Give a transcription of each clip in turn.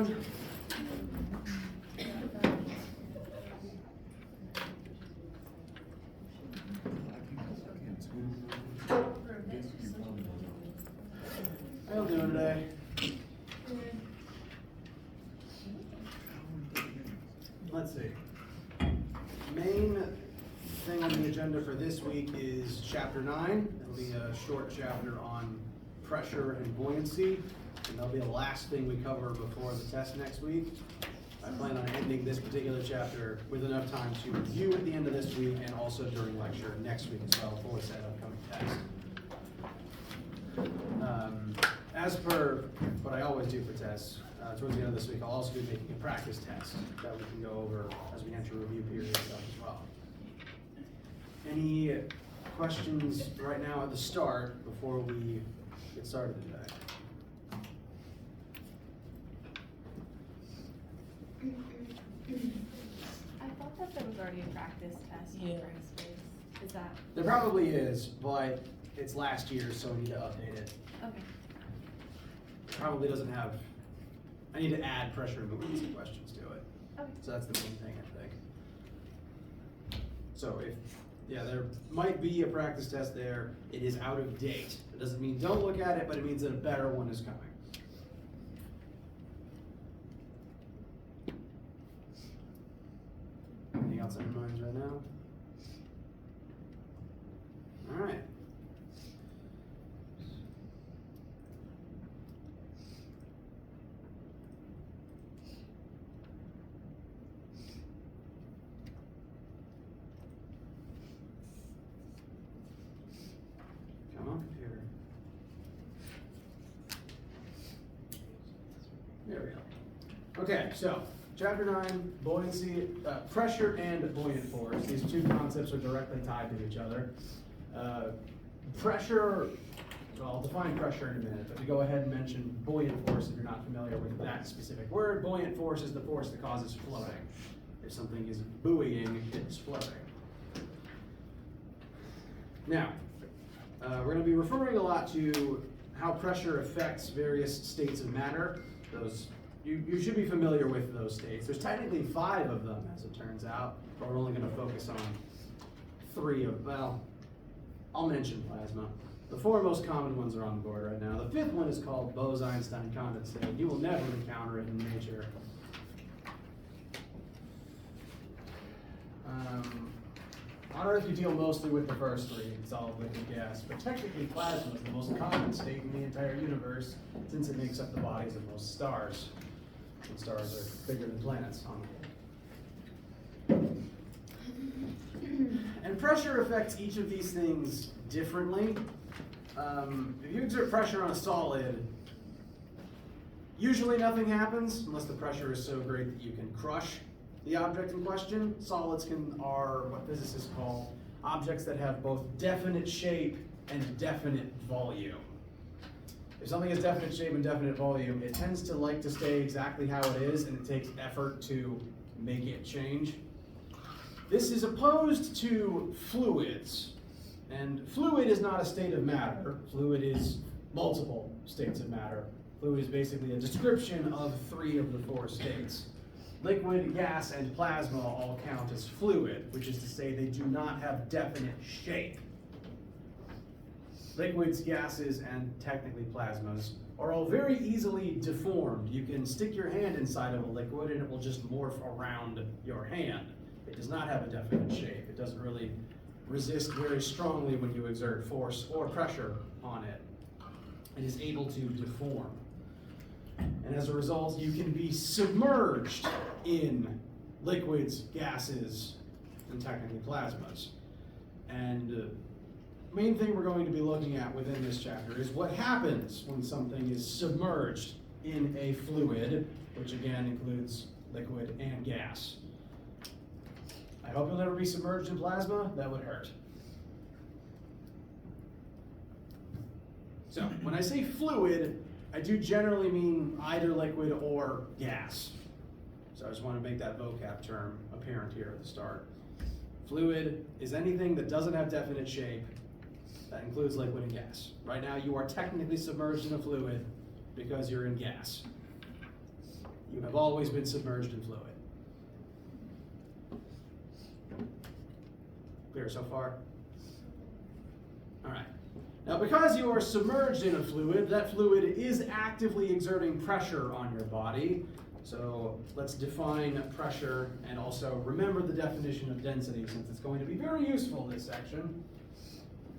everyone. How y'all doing today? Let's see. Main thing on the agenda for this week is chapter 9. It'll be a short chapter on pressure and buoyancy, and that'll be the last thing we cover before the test next week. I plan on ending this particular chapter with enough time to review at the end of this week and also during lecture next week as well, before we set upcoming test. As per what I always do for tests, towards the end of this week, I'll also be making a practice test that we can go over as we enter review period and stuff as well. Any questions right now at the start before we get started today? I thought that there was already a practice test for space. Is that? There probably is, but it's last year, so we need to update it. Okay. Probably doesn't have, I need to add pressure and buoyancy questions to it. Okay. So that's the main thing, I think. So there might be a practice test there. It is out of date. It doesn't mean don't look at it, but it means that a better one is coming. Anything else on your minds right now? All right. Come on, computer. There we go. Okay, so chapter 9, buoyancy, pressure and buoyant force. These two concepts are directly tied to each other. Pressure, well, I'll define pressure in a minute, but to go ahead and mention buoyant force if you're not familiar with that specific word. Buoyant force is the force that causes floating. If something is buoying, it's floating. Now, we're going to be referring a lot to how pressure affects various states of matter. Those you should be familiar with those states. There's technically 5 of them, as it turns out, but we're only going to focus on 3 of, well, I'll mention plasma. The 4 most common ones are on the board right now. The 5th one is called Bose-Einstein condensate. You will never encounter it in nature. On Earth, you deal mostly with the first 3, solid, liquid, gas, but technically plasma is the most common state in the entire universe since it makes up the bodies of most stars. And stars are bigger than planets on the whole. And pressure affects each of these things differently. If you exert pressure on a solid, usually nothing happens unless the pressure is so great that you can crush the object in question. Solids are what physicists call objects that have both definite shape and definite volume. If something has definite shape and definite volume, it tends to like to stay exactly how it is, and it takes effort to make it change. This is opposed to fluids. And fluid is not a state of matter. Fluid is multiple states of matter. Fluid is basically a description of 3 of the 4 states. Liquid, gas, and plasma all count as fluid, which is to say they do not have definite shape. Liquids, gases, and technically plasmas are all very easily deformed. You can stick your hand inside of a liquid and it will just morph around your hand. It does not have a definite shape. It doesn't really resist very strongly when you exert force or pressure on it. It is able to deform. And as a result, you can be submerged in liquids, gases, and technically plasmas. And main thing we're going to be looking at within this chapter is what happens when something is submerged in a fluid, which again includes liquid and gas. I hope you'll never be submerged in plasma. That would hurt. So when I say fluid, I do generally mean either liquid or gas. So I just want to make that vocab term apparent here at the start. Fluid is anything that doesn't have definite shape. That includes liquid and gas. Right now you are technically submerged in a fluid because you're in gas. You have always been submerged in fluid. Clear so far? All right. Now, because you are submerged in a fluid, that fluid is actively exerting pressure on your body. So let's define pressure and also remember the definition of density, since it's going to be very useful in this section.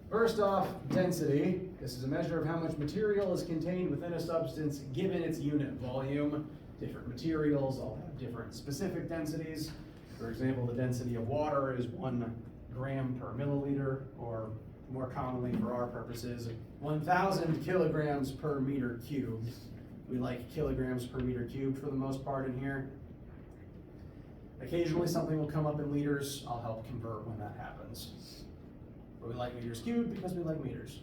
First off, density. This is a measure of how much material is contained within a substance given its unit volume. Different materials all have different specific densities. For example, the density of water is 1 gram per milliliter, or more commonly for our purposes, 1,000 kilograms per meter cubed. We like kilograms per meter cubed for the most part in here. Occasionally something will come up in liters. I'll help convert when that happens. But we like meters cubed because we like meters.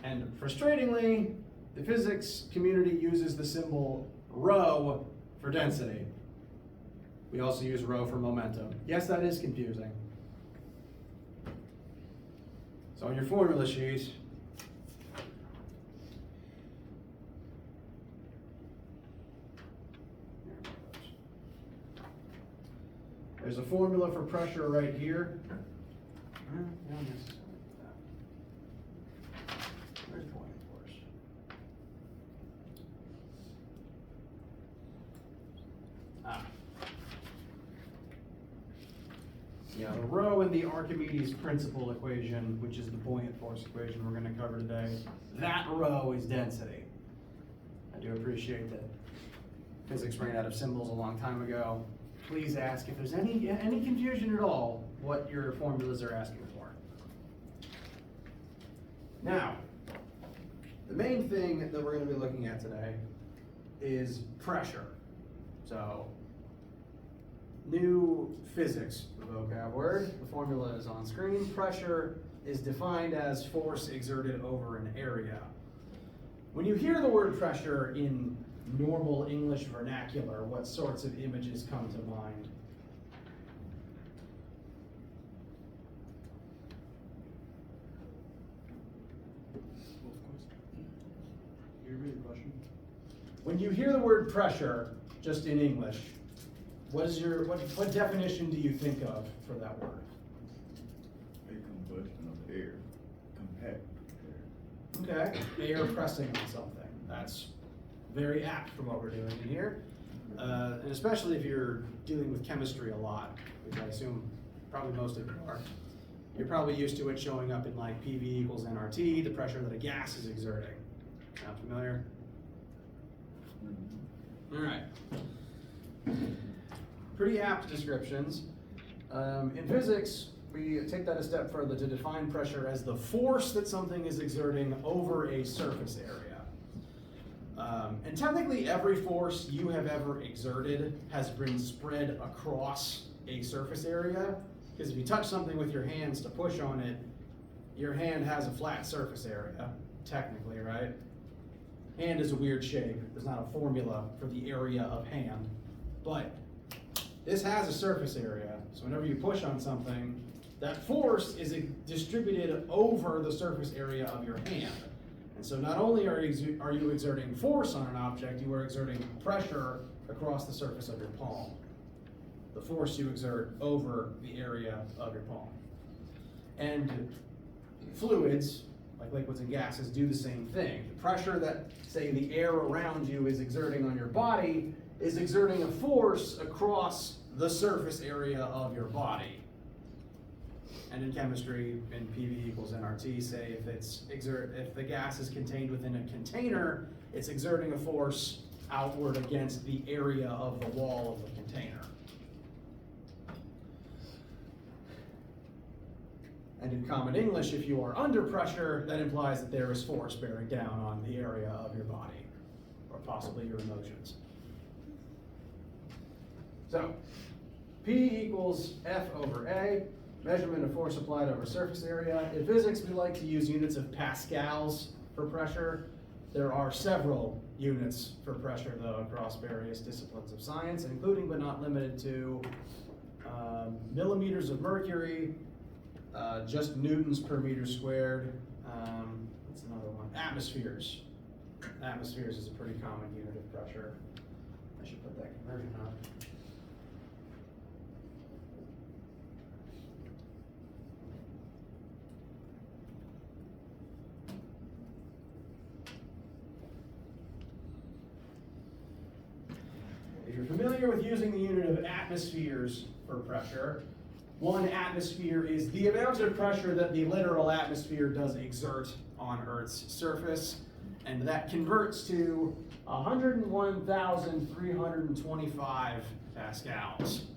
And frustratingly, the physics community uses the symbol rho for density. We also use rho for momentum. Yes, that is confusing. So on your formula sheet, there's a formula for pressure right here. Where's Buoyant force? Yeah, the rho in the Archimedes principle equation, which is the buoyant force equation we're going to cover today, that rho is density. I do appreciate that physics ran out of symbols a long time ago. Please ask if there's any confusion at all what your formulas are asking for. Now, the main thing that we're going to be looking at today is pressure. So, new physics, the vocab word. The formula is on screen. Pressure is defined as force exerted over an area. When you hear the word pressure in normal English vernacular, what sorts of images come to mind? When you hear the word pressure, just in English, what definition do you think of for that word? A combustion of air, compact air. Okay, air pressing on something. That's very apt for what we're doing in here. And especially if you're dealing with chemistry a lot, which I assume probably most of you are. You're probably used to it showing up in like PV equals nRT, the pressure that a gas is exerting. Sound familiar? All right. Pretty apt descriptions. In physics, we take that a step further to define pressure as the force that something is exerting over a surface area. And technically every force you have ever exerted has been spread across a surface area, because if you touch something with your hands to push on it, your hand has a flat surface area, technically, right? Hand is a weird shape. There's not a formula for the area of hand, but this has a surface area. So whenever you push on something, that force is distributed over the surface area of your hand. And so not only are you exerting force on an object, you are exerting pressure across the surface of your palm. The force you exert over the area of your palm. And fluids, like liquids and gases, do the same thing. The pressure that, say, the air around you is exerting on your body is exerting a force across the surface area of your body. And in chemistry, in PV equals nRT, say if the gas is contained within a container, it's exerting a force outward against the area of the wall of the container. And in common English, if you are under pressure, that implies that there is force bearing down on the area of your body, or possibly your emotions. So, P equals F over A, measurement of force applied over surface area. In physics, we like to use units of pascals for pressure. There are several units for pressure, though, across various disciplines of science, including but not limited to millimeters of mercury, just newtons per meter squared. What's another one? Atmospheres. atmospheres is a pretty common unit of pressure. I should put that conversion up. If you're familiar with using the unit of atmospheres for pressure, 1 atmosphere is the amount of pressure that the literal atmosphere does exert on Earth's surface, and that converts to 101,325 pascals.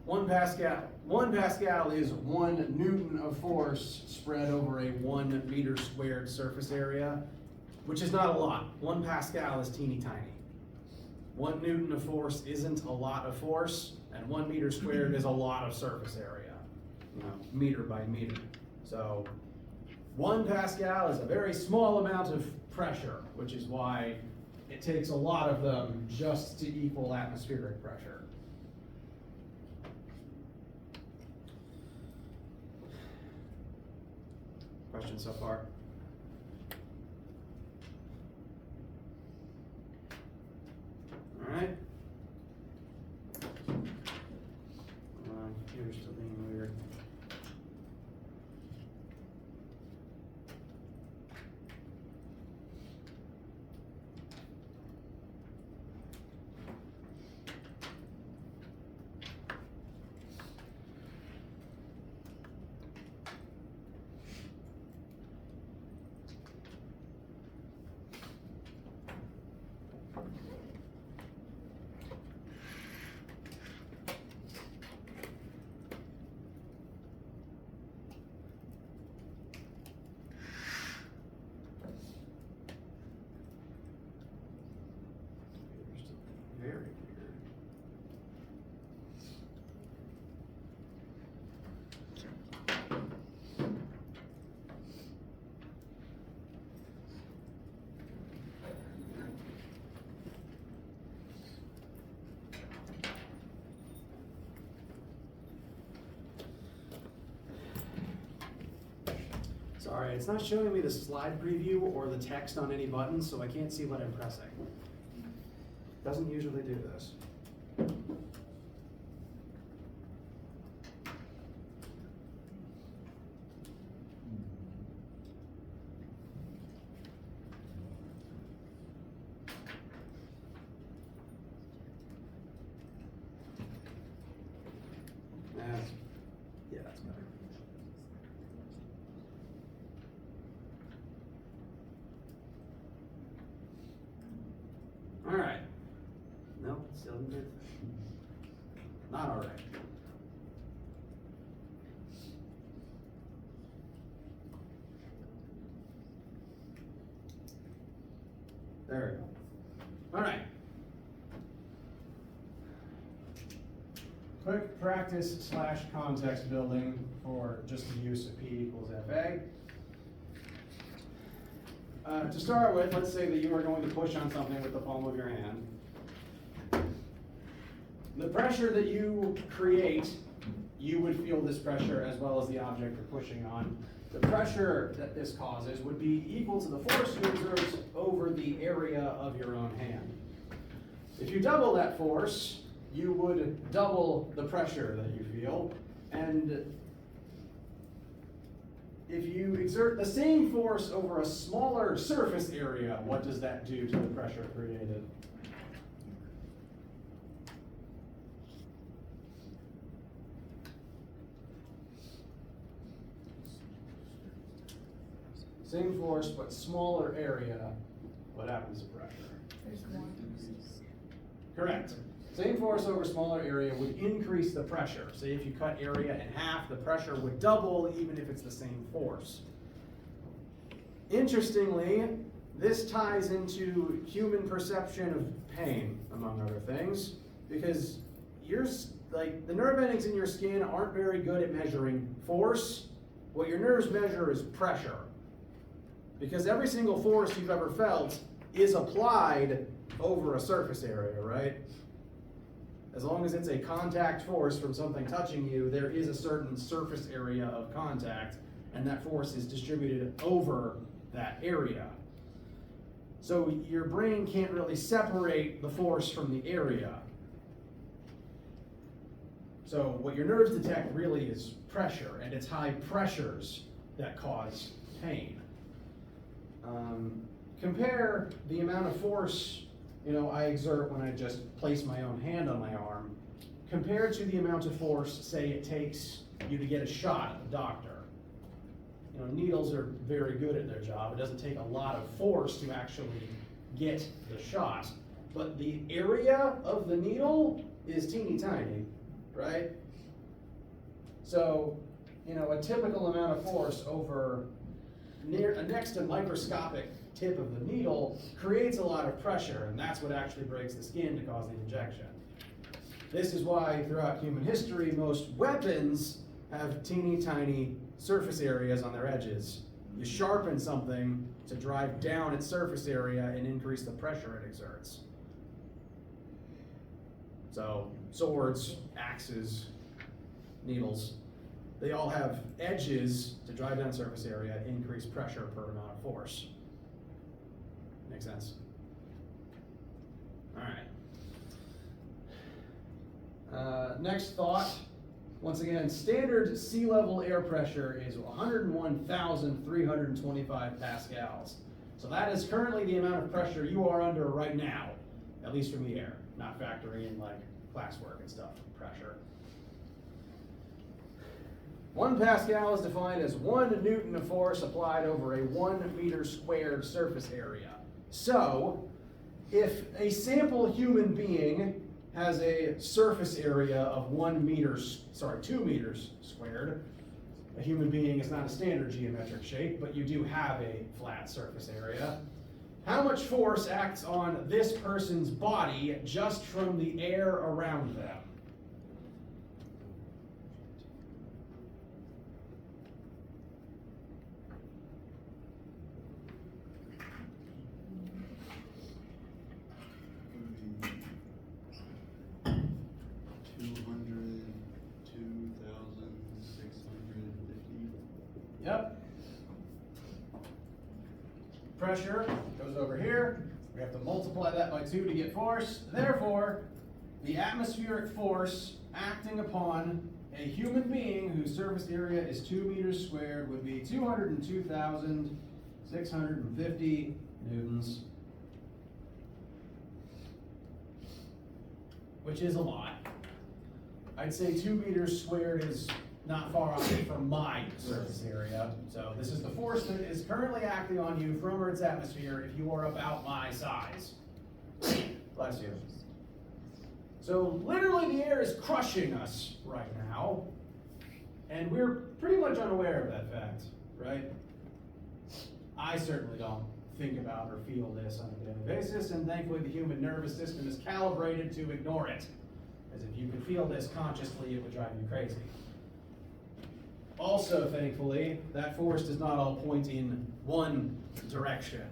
1 pascal is 1 Newton of force spread over a 1 meter squared surface area, which is not a lot. 1 pascal is teeny tiny. 1 Newton of force isn't a lot of force, and 1 meter squared is a lot of surface area, meter by meter. So 1 pascal is a very small amount of pressure, which is why it takes a lot of them just to equal atmospheric pressure. Questions so far? All right. Computer's still being weird. Very weird. Sorry, it's not showing me the slide preview or the text on any buttons, so I can't see what I'm pressing. Doesn't usually do this. Yeah, that's better. All right. Nope, still didn't do it. Not all right. There we go. All right. Quick practice / context building for just the use of P equals FA. To start with, let's say that you are going to push on something with the palm of your hand. The pressure that you create, you would feel this pressure as well as the object you're pushing on. The pressure that this causes would be equal to the force you exert over the area of your own hand. If you double that force, you would double the pressure that you feel, and if you exert the same force over a smaller surface area, what does that do to the pressure created? Same force, but smaller area, what happens to pressure? There's more. Correct. Same force over smaller area would increase the pressure. Say if you cut area in half, the pressure would double even if it's the same force. Interestingly, this ties into human perception of pain, among other things, because the nerve endings in your skin aren't very good at measuring force. What your nerves measure is pressure. Because every single force you've ever felt is applied over a surface area, right? As long as it's a contact force from something touching you, there is a certain surface area of contact, and that force is distributed over that area. So your brain can't really separate the force from the area. So what your nerves detect really is pressure, and it's high pressures that cause pain. Compare the amount of force I exert when I just place my own hand on my arm, compared to the amount of force, say, it takes you to get a shot at the doctor. Needles are very good at their job. It doesn't take a lot of force to actually get the shot, but the area of the needle is teeny tiny, right? So, a typical amount of force over next to microscopic tip of the needle creates a lot of pressure, and that's what actually breaks the skin to cause the injection. This is why throughout human history, most weapons have teeny tiny surface areas on their edges. You sharpen something to drive down its surface area and increase the pressure it exerts. So swords, axes, needles, they all have edges to drive down surface area, increase pressure per amount of force. Make sense? All right. Next thought. Once again, standard sea level air pressure is 101,325 pascals. So that is currently the amount of pressure you are under right now, at least from the air, not factoring in like classwork and stuff, pressure. 1 Pascal is defined as 1 Newton of force applied over a 1 meter squared surface area. So, if a sample human being has a surface area of 2 meters squared, a human being is not a standard geometric shape, but you do have a flat surface area. How much force acts on this person's body just from the air around them? Yep. Pressure goes over here. We have to multiply that by 2 to get force. Therefore, the atmospheric force acting upon a human being whose surface area is 2 meters squared would be 202,650 newtons, which is a lot. I'd say 2 meters squared is not far off from my surface area. So this is the force that is currently acting on you from Earth's atmosphere if you are about my size. Bless you. So literally the air is crushing us right now, and we're pretty much unaware of that fact, right? I certainly don't think about or feel this on a daily basis, and thankfully the human nervous system is calibrated to ignore it. As if you could feel this consciously, it would drive you crazy. Also, thankfully, that force does not all point in one direction.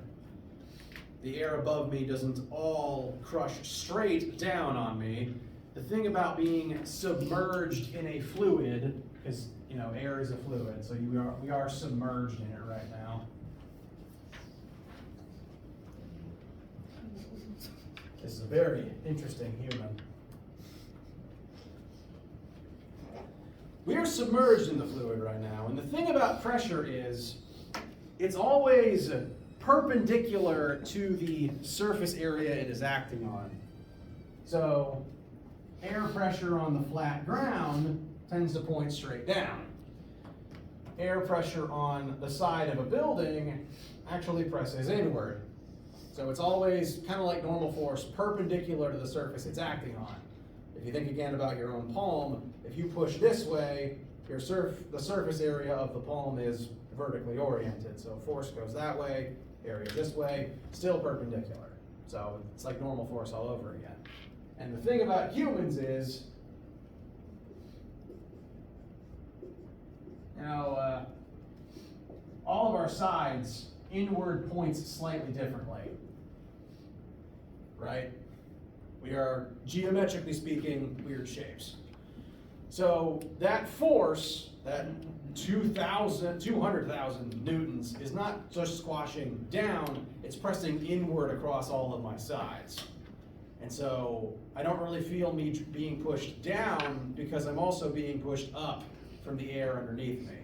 The air above me doesn't all crush straight down on me. The thing about being submerged in a fluid, because air is a fluid, so we are submerged in it right now. This is a very interesting human. We are submerged in the fluid right now, and the thing about pressure is it's always perpendicular to the surface area it is acting on. So air pressure on the flat ground tends to point straight down. Air pressure on the side of a building actually presses inward. So it's always kind of like normal force, perpendicular to the surface it's acting on. If you think again about your own palm, if you push this way, the surface area of the palm is vertically oriented. So force goes that way, area this way, still perpendicular. So it's like normal force all over again. And the thing about humans is, all of our sides inward points slightly differently, right? We are, geometrically speaking, weird shapes. So that force, that 200,000 newtons is not just squashing down, it's pressing inward across all of my sides. And so I don't really feel me being pushed down because I'm also being pushed up from the air underneath me.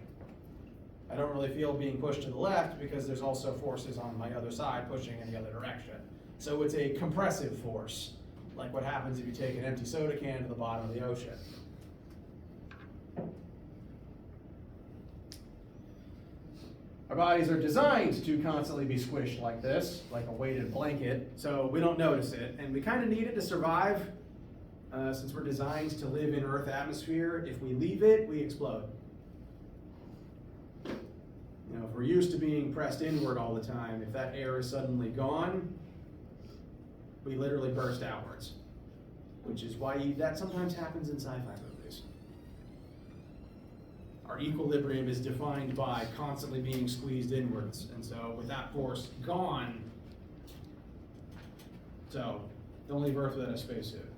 I don't really feel being pushed to the left because there's also forces on my other side pushing in the other direction. So it's a compressive force, like what happens if you take an empty soda can to the bottom of the ocean. Our bodies are designed to constantly be squished like this, like a weighted blanket, so we don't notice it. And we kind of need it to survive, since we're designed to live in Earth atmosphere. If we leave it, we explode. You know, if we're used to being pressed inward all the time, if that air is suddenly gone, we literally burst outwards. Which is why that sometimes happens in sci-fi movies. Our equilibrium is defined by constantly being squeezed inwards, and so with that force gone, so don't leave Earth without a spacesuit.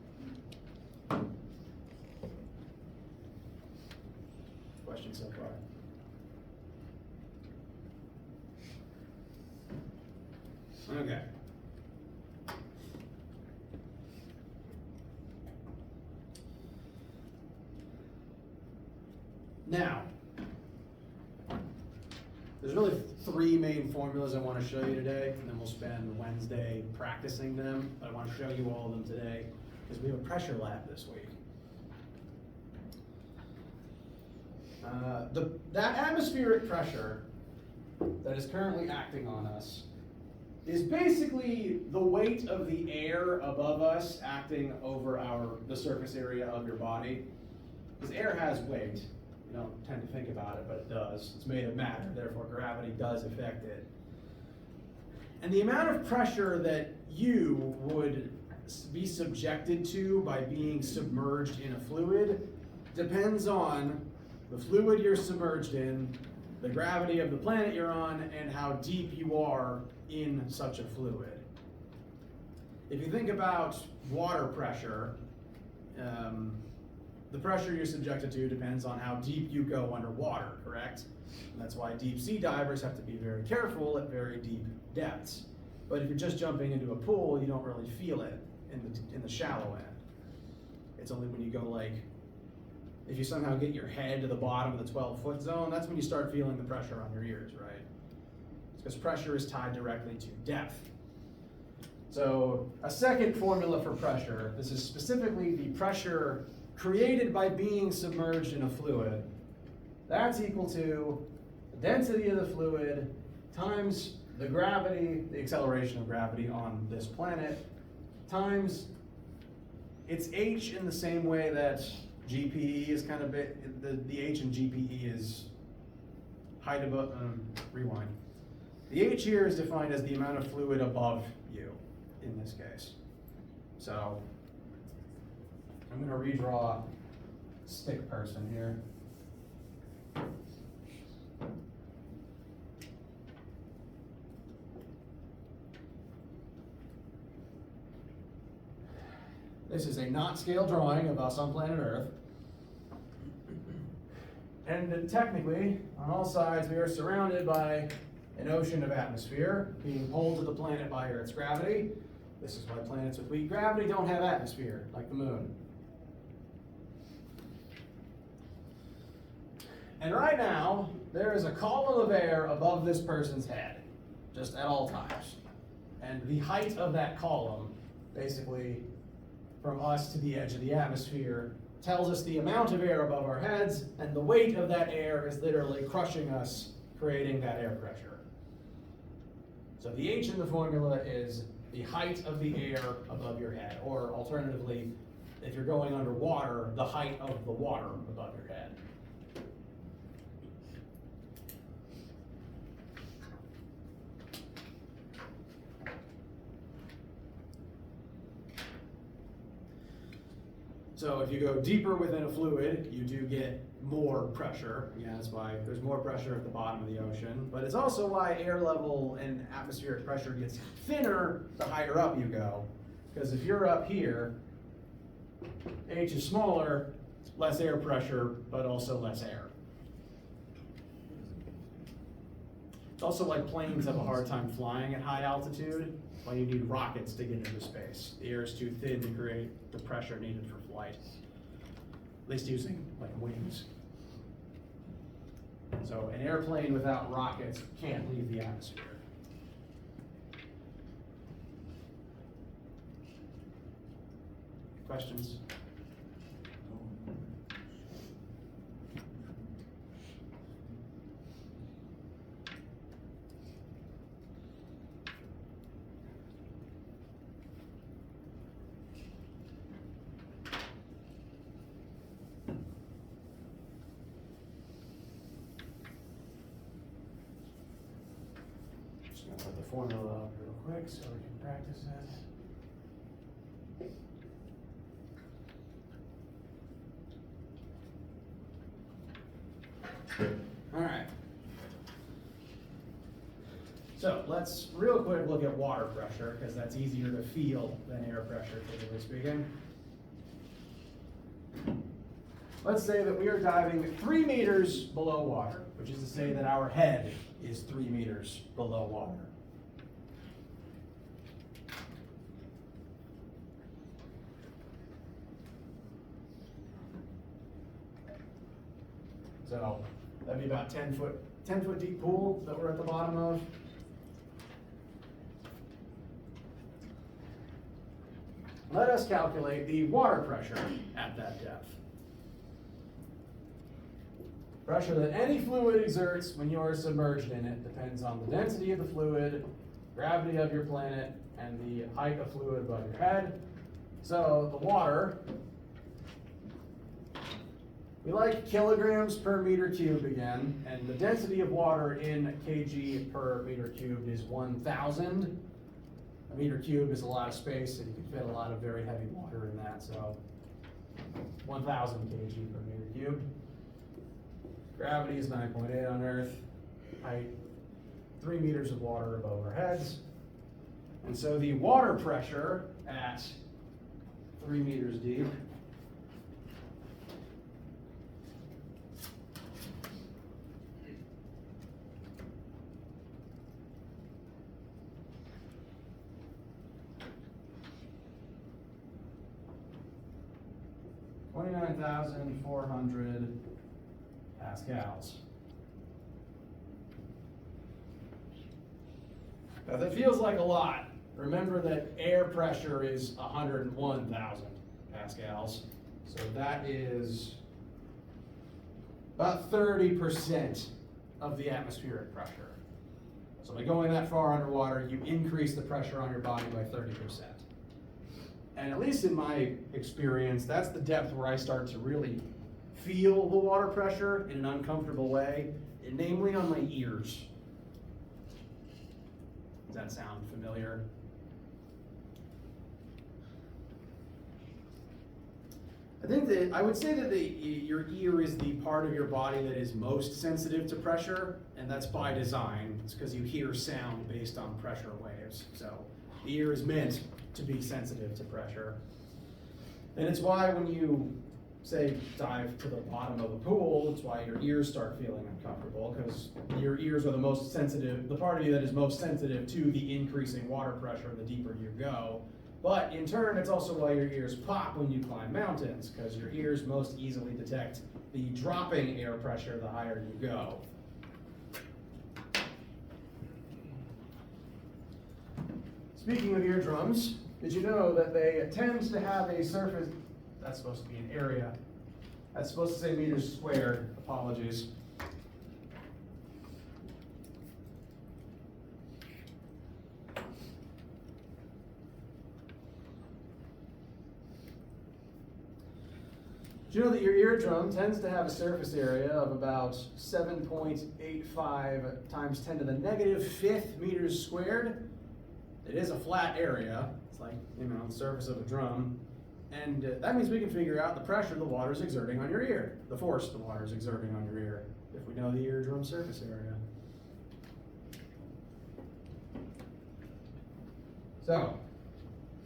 Questions so far? Okay. Now, there's really three main formulas I want to show you today, and then we'll spend Wednesday practicing them. But I want to show you all of them today because we have a pressure lab this week. That atmospheric pressure that is currently acting on us is basically the weight of the air above us acting over the surface area of your body. Because air has weight. You don't tend to think about it, but it does. It's made of matter, therefore gravity does affect it. And the amount of pressure that you would be subjected to by being submerged in a fluid depends on the fluid you're submerged in, the gravity of the planet you're on, and how deep you are in such a fluid. If you think about water pressure, the pressure you're subjected to depends on how deep you go underwater, correct? And that's why deep sea divers have to be very careful at very deep depths. But if you're just jumping into a pool, you don't really feel it in the shallow end. It's only when you go if you somehow get your head to the bottom of the 12-foot zone, that's when you start feeling the pressure on your ears, right? It's because pressure is tied directly to depth. So a second formula for pressure, this is specifically the pressure created by being submerged in a fluid. That's equal to the density of the fluid times the gravity, the acceleration of gravity on this planet, times its h in the same way that GPE is kind of the h in GPE is height above, rewind. The h here is defined as the amount of fluid above you in this case. So I'm going to redraw stick person here. This is a not scale drawing of us on planet Earth. And technically, on all sides, we are surrounded by an ocean of atmosphere being pulled to the planet by Earth's gravity. This is why planets with weak gravity don't have atmosphere, like the moon. And right now, there is a column of air above this person's head, just at all times. And the height of that column, basically from us to the edge of the atmosphere, tells us the amount of air above our heads, and the weight of that air is literally crushing us, creating that air pressure. So the H in the formula is the height of the air above your head, or alternatively, if you're going underwater, the height of the water above your head. So if you go deeper within a fluid, you do get more pressure. Again, that's why there's more pressure at the bottom of the ocean. But it's also why air level and atmospheric pressure gets thinner the higher up you go. Because if you're up here, H is smaller, less air pressure, but also less air. also like planes have a hard time flying at high altitude, well, you need rockets to get into space. The air is too thin to create the pressure needed for flight, at least using like wings. So an airplane without rockets can't leave the atmosphere. Questions? Just gonna put the formula up real quick so we can practice it. All right. So let's real quick look at water pressure, because that's easier to feel than air pressure, typically speaking. Let's say that we are diving 3 meters below water, which is to say that our head is 3 meters below water. So that'd be about 10 foot deep pool that we're at the bottom of. Let us calculate the water pressure at that depth. Pressure that any fluid exerts when you are submerged in it depends on the density of the fluid, gravity of your planet, and the height of fluid above your head. So the water, we like kilograms per meter cubed again, and the density of water in kg per meter cubed is 1,000. A meter cubed is a lot of space, and you can fit a lot of very heavy water in that, so 1,000 kg per meter cubed. Gravity is 9.8 on Earth. Height, 3 meters of water above our heads. And so the water pressure at 3 meters deep (29,400 pascals). Now that feels like a lot. Remember that air pressure is 101,000 pascals. So that is about 30% of the atmospheric pressure. So by going that far underwater, you increase the pressure on your body by 30%. And at least in my experience, that's the depth where I start to really feel the water pressure in an uncomfortable way, namely on my ears. Does that sound familiar? I would say that your ear is the part of your body that is most sensitive to pressure, and that's by design. It's because you hear sound based on pressure waves. So the ear is meant to be sensitive to pressure. And it's why when you, say, dive to the bottom of a pool, it's why your ears start feeling uncomfortable, because your ears are the most sensitive, the part of you that is most sensitive to the increasing water pressure the deeper you go. But in turn, it's also why your ears pop when you climb mountains, because your ears most easily detect the dropping air pressure the higher you go. Speaking of eardrums, did you know that they tend to have a surface, that's supposed to be an area, that's supposed to say meters squared, apologies. Did you know that your eardrum tends to have a surface area of about 7.85 times 10 to the negative 5th meters squared? It is a flat area. It's like, the surface of a drum. And that means we can figure out the pressure the water is exerting on your ear, the force the water is exerting on your ear, if we know the eardrum surface area. So,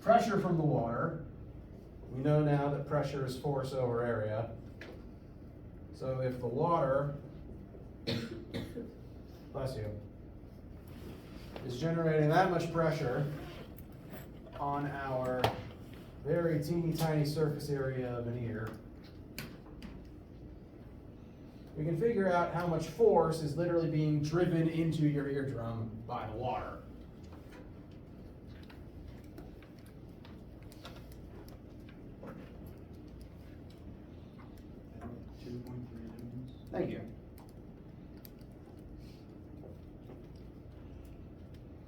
pressure from the water. We know now that pressure is force over area. So if the water, bless you, is generating that much pressure on our very teeny tiny surface area of an ear, we can figure out how much force is literally being driven into your eardrum by the water. Thank you.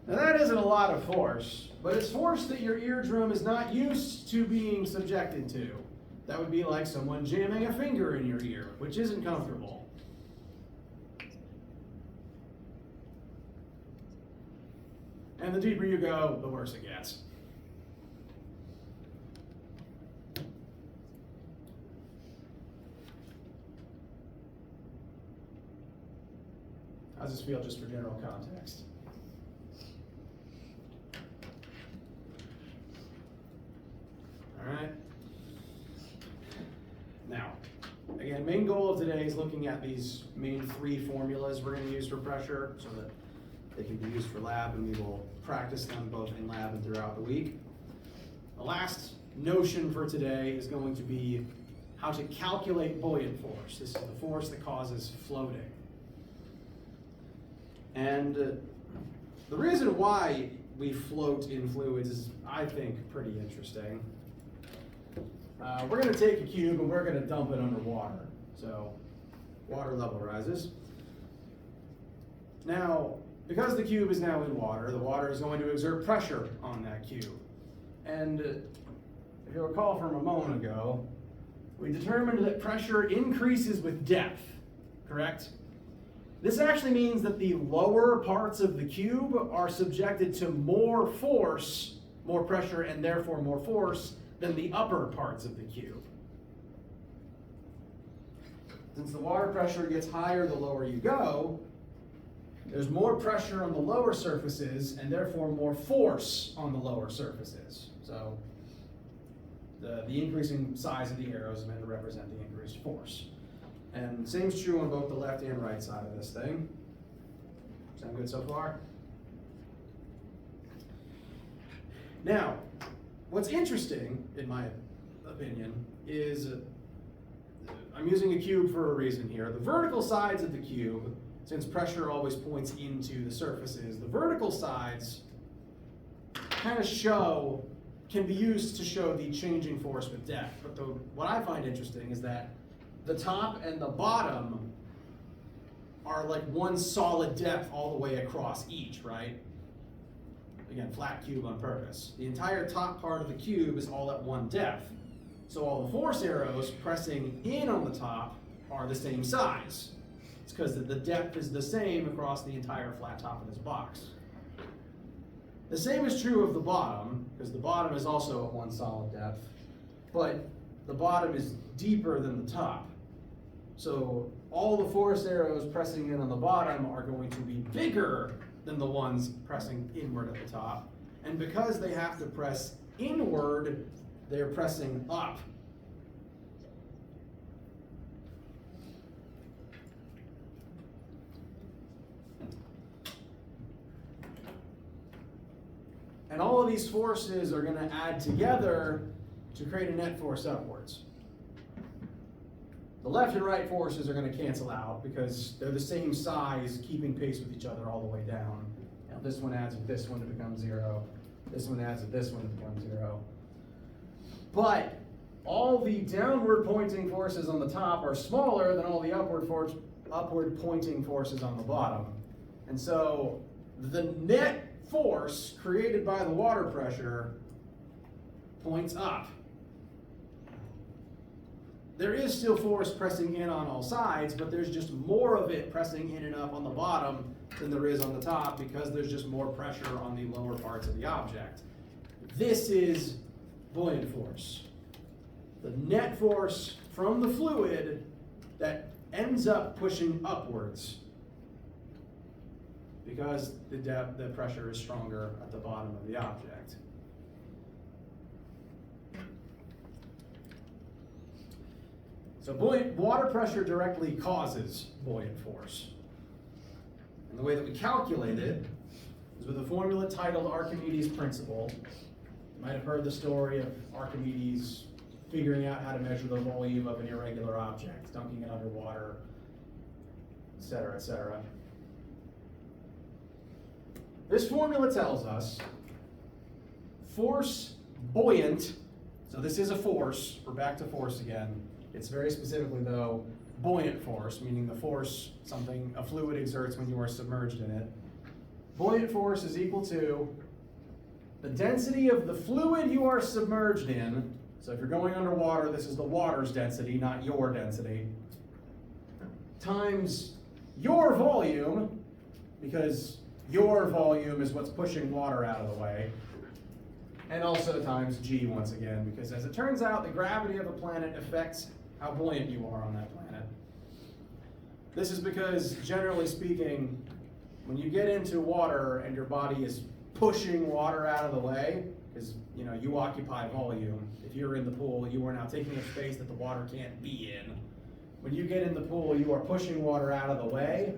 Now that isn't a lot of force, but it's force that your eardrum is not used to being subjected to. That would be like someone jamming a finger in your ear, which isn't comfortable. And the deeper you go, the worse it gets. How's this feel just for general context? All right. Now, again, main goal of today is looking at these main 3 formulas we're going to use for pressure so that they can be used for lab, and we will practice them both in lab and throughout the week. The last notion for today is going to be how to calculate buoyant force. This is the force that causes floating. And the reason why we float in fluids is, I think, pretty interesting. We're going to take a cube and we're going to dump it underwater. So water level rises. Now, because the cube is now in water, the water is going to exert pressure on that cube. And if you recall from a moment ago, we determined that pressure increases with depth, correct? This actually means that the lower parts of the cube are subjected to more force, more pressure, and therefore more force than the upper parts of the cube. Since the water pressure gets higher the lower you go, there's more pressure on the lower surfaces and therefore more force on the lower surfaces. So the increasing size of the arrows is meant to represent the increased force. And same is true on both the left and right side of this thing. Sound good so far? Now, what's interesting, in my opinion, is I'm using a cube for a reason here. The vertical sides of the cube, since pressure always points into the surfaces, the vertical sides kind of can be used to show the changing force with depth. But what I find interesting is that the top and the bottom are like one solid depth all the way across each, right? Again, flat cube on purpose. The entire top part of the cube is all at one depth. So all the force arrows pressing in on the top are the same size. It's because the depth is the same across the entire flat top of this box. The same is true of the bottom, because the bottom is also at one solid depth, but the bottom is deeper than the top. So all the force arrows pressing in on the bottom are going to be bigger than the ones pressing inward at the top. And because they have to press inward, they're pressing up. And all of these forces are going to add together to create a net force upwards. The left and right forces are going to cancel out because they're the same size, keeping pace with each other all the way down. Now, this one adds with this one to become 0. This one adds with this one to become 0. But all the downward pointing forces on the top are smaller than all the upward pointing forces on the bottom. And so the net force created by the water pressure points up. There is still force pressing in on all sides, but there's just more of it pressing in and up on the bottom than there is on the top because there's just more pressure on the lower parts of the object. This is buoyant force. The net force from the fluid that ends up pushing upwards because the pressure is stronger at the bottom of the object. So water pressure directly causes buoyant force. And the way that we calculate it is with a formula titled Archimedes' principle. You might have heard the story of Archimedes figuring out how to measure the volume of an irregular object, dunking it underwater, etc., etc. This formula tells us force buoyant, so this is a force, we're back to force again. It's very specifically though, buoyant force, meaning the force a fluid exerts when you are submerged in it. Buoyant force is equal to the density of the fluid you are submerged in. So if you're going underwater, this is the water's density, not your density, times your volume, because your volume is what's pushing water out of the way, and also times g once again, because as it turns out, the gravity of a planet affects how buoyant you are on that planet. This is because, generally speaking, when you get into water and your body is pushing water out of the way, because you occupy volume. If you're in the pool, you are now taking up space that the water can't be in. When you get in the pool, you are pushing water out of the way.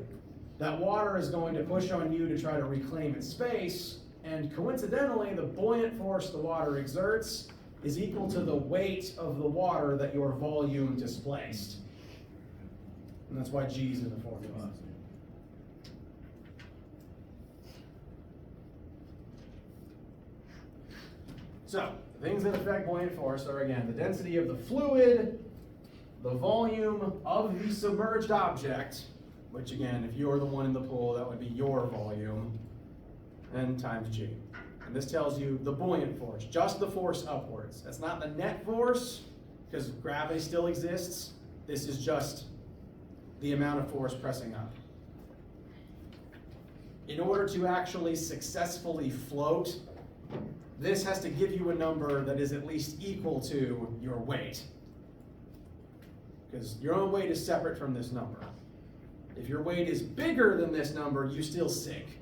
That water is going to push on you to try to reclaim its space, and coincidentally, the buoyant force the water exerts is equal to the weight of the water that your volume displaced. And that's why G is in the formula. So, the things that affect buoyant force are, again, the density of the fluid, the volume of the submerged object, which again, if you're the one in the pool, that would be your volume, and times G. And this tells you the buoyant force, just the force upwards. That's not the net force, because gravity still exists. This is just the amount of force pressing up. In order to actually successfully float, this has to give you a number that is at least equal to your weight. Because your own weight is separate from this number. If your weight is bigger than this number, you still sink.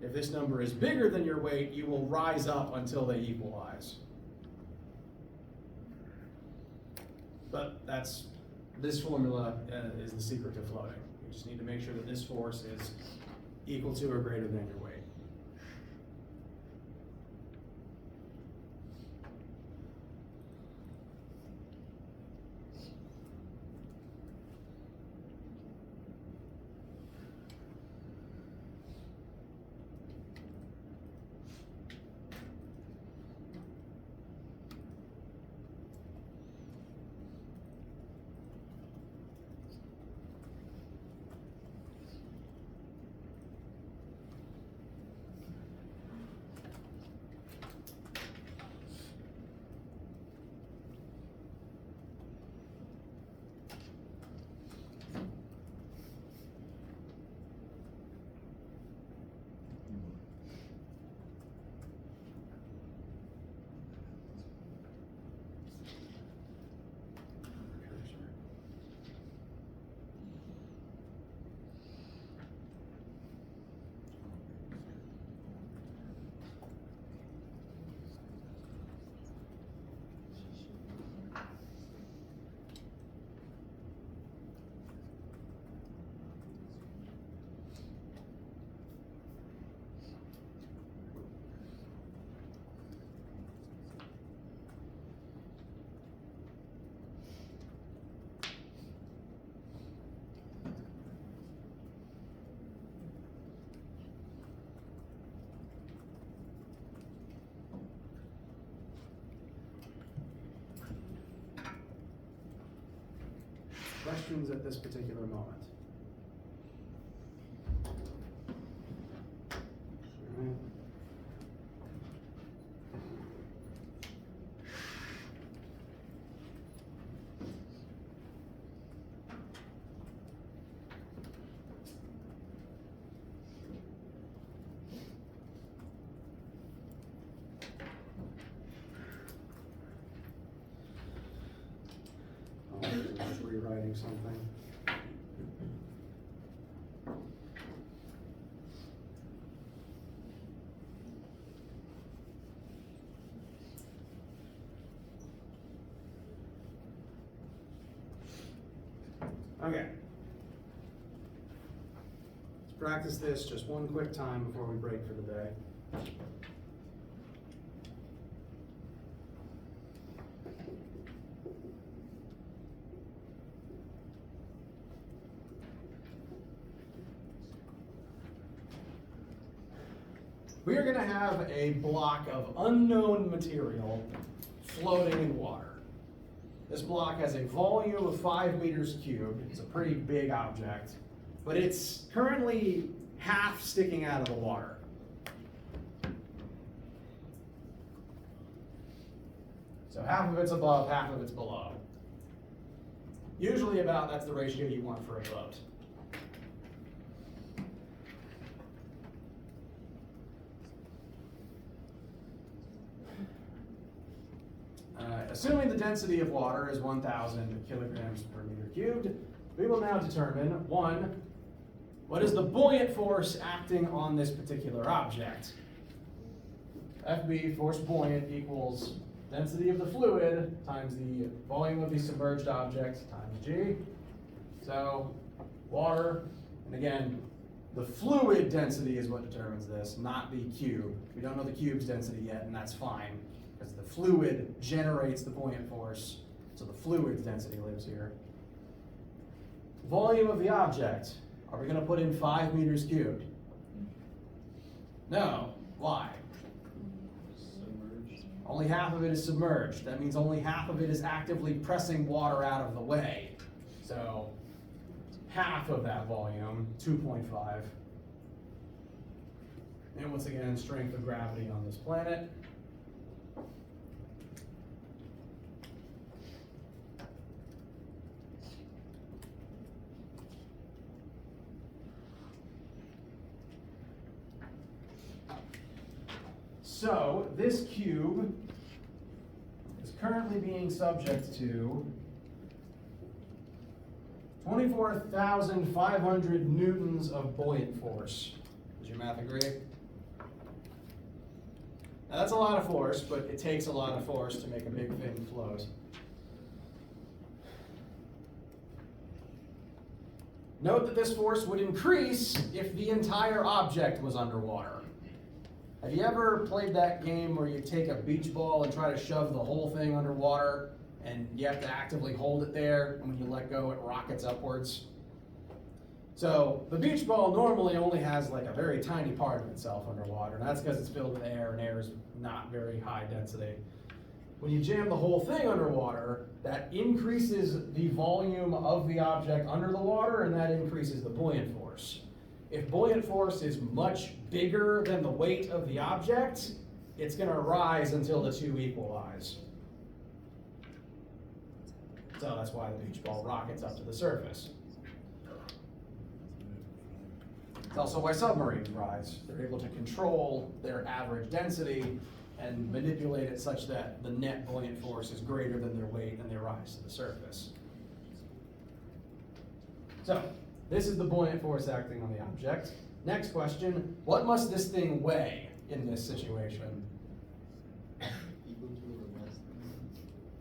If this number is bigger than your weight, you will rise up until they equalize. But this formula is the secret to floating. You just need to make sure that this force is equal to or greater than your weight. Questions at this particular moment? All right. Just rewriting something. Okay. Let's practice this just one quick time before we break for the day. We are going to have a block of unknown material floating in water. This block has a volume of 5 meters cubed. It's a pretty big object, but it's currently half sticking out of the water. So half of it's above, half of it's below. Usually that's the ratio you want for a boat. Assuming the density of water is 1,000 kilograms per meter cubed, we will now determine, 1, what is the buoyant force acting on this particular object? FB, force buoyant, equals density of the fluid times the volume of the submerged object times G. So, water, and again, the fluid density is what determines this, not the cube. We don't know the cube's density yet, and that's fine, because the fluid generates the buoyant force, so the fluid's density lives here. Volume of the object. Are we going to put in 5 meters cubed? No. Why? Submerged. Only half of it is submerged. That means only half of it is actively pressing water out of the way. So, half of that volume, 2.5. And once again, strength of gravity on this planet. So, this cube is currently being subject to 24,500 newtons of buoyant force. Does your math agree? Now that's a lot of force, but it takes a lot of force to make a big thing float. Note that this force would increase if the entire object was underwater. Have you ever played that game where you take a beach ball and try to shove the whole thing underwater, and you have to actively hold it there, and when you let go, it rockets upwards? So the beach ball normally only has like a very tiny part of itself underwater, and that's because it's filled with air, and air is not very high density. When you jam the whole thing underwater, that increases the volume of the object under the water, and that increases the buoyant force. If buoyant force is much bigger than the weight of the object, it's going to rise until the two equalize. So that's why the beach ball rockets up to the surface. It's also why submarines rise. They're able to control their average density and manipulate it such that the net buoyant force is greater than their weight and they rise to the surface. So, this is the buoyant force acting on the object. Next question, what must this thing weigh in this situation? Equal to or less than?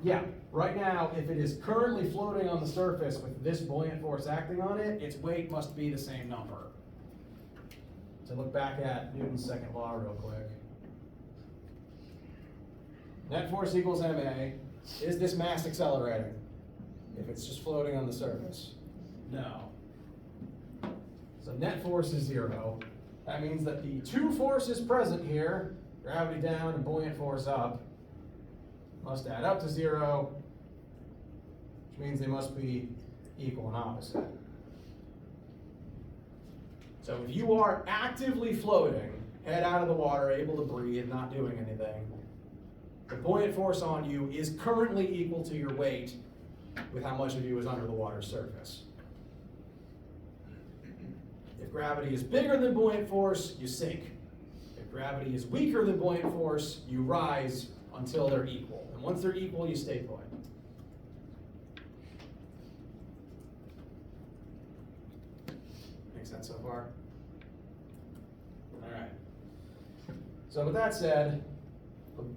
Yeah, right now, if it is currently floating on the surface with this buoyant force acting on it, its weight must be the same number. So look back at Newton's second law real quick. Net force equals ma. Is this mass accelerating if it's just floating on the surface? No. So net force is 0. That means that the two forces present here, gravity down and buoyant force up, must add up to 0, which means they must be equal and opposite. So if you are actively floating, head out of the water, able to breathe, not doing anything, the buoyant force on you is currently equal to your weight with how much of you is under the water's surface. If gravity is bigger than buoyant force, you sink. If gravity is weaker than buoyant force, you rise until they're equal. And once they're equal, you stay put. Make sense so far? All right. So with that said,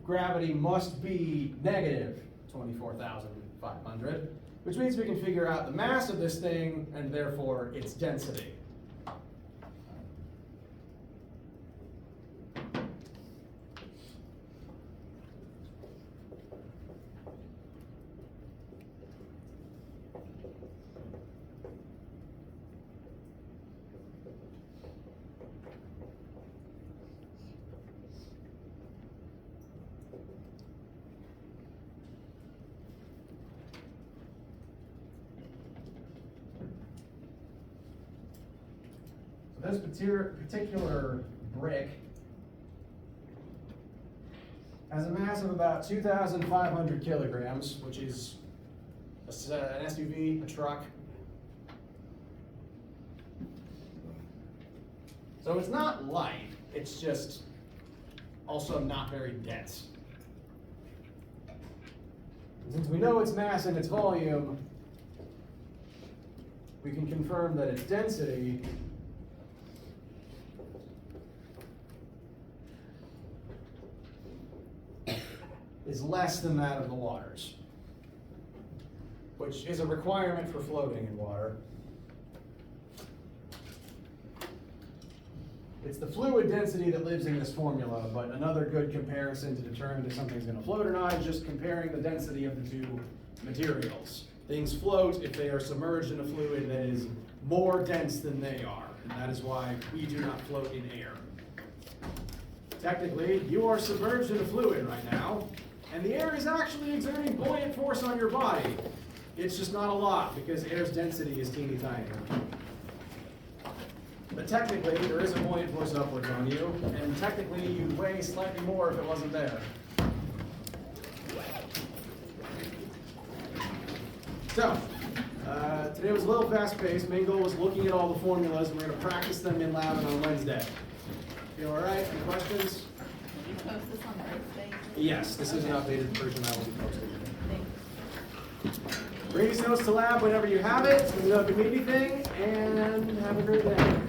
gravity must be negative 24,500, which means we can figure out the mass of this thing and therefore its density. this particular brick has a mass of about 2,500 kilograms, which is an SUV, a truck. So it's not light, it's just also not very dense. And since we know its mass and its volume, we can confirm that its density is less than that of the waters, which is a requirement for floating in water. It's the fluid density that lives in this formula, but another good comparison to determine if something's going to float or not is just comparing the density of the two materials. Things float if they are submerged in a fluid that is more dense than they are, and that is why we do not float in air. Technically, you are submerged in a fluid right now, and the air is actually exerting buoyant force on your body. It's just not a lot, because air's density is teeny tiny. But technically, there is a buoyant force upwards on you, and technically you'd weigh slightly more if it wasn't there. So, today was a little fast-paced. Main goal was looking at all the formulas, and we're going to practice them in lab on Wednesday. Feel all right? Any questions? Can you post this on Thursday? Yes, this is an updated version I will be posting. Thanks. Bring these notes to lab whenever you have it. Let me know if you need anything, and have a great day.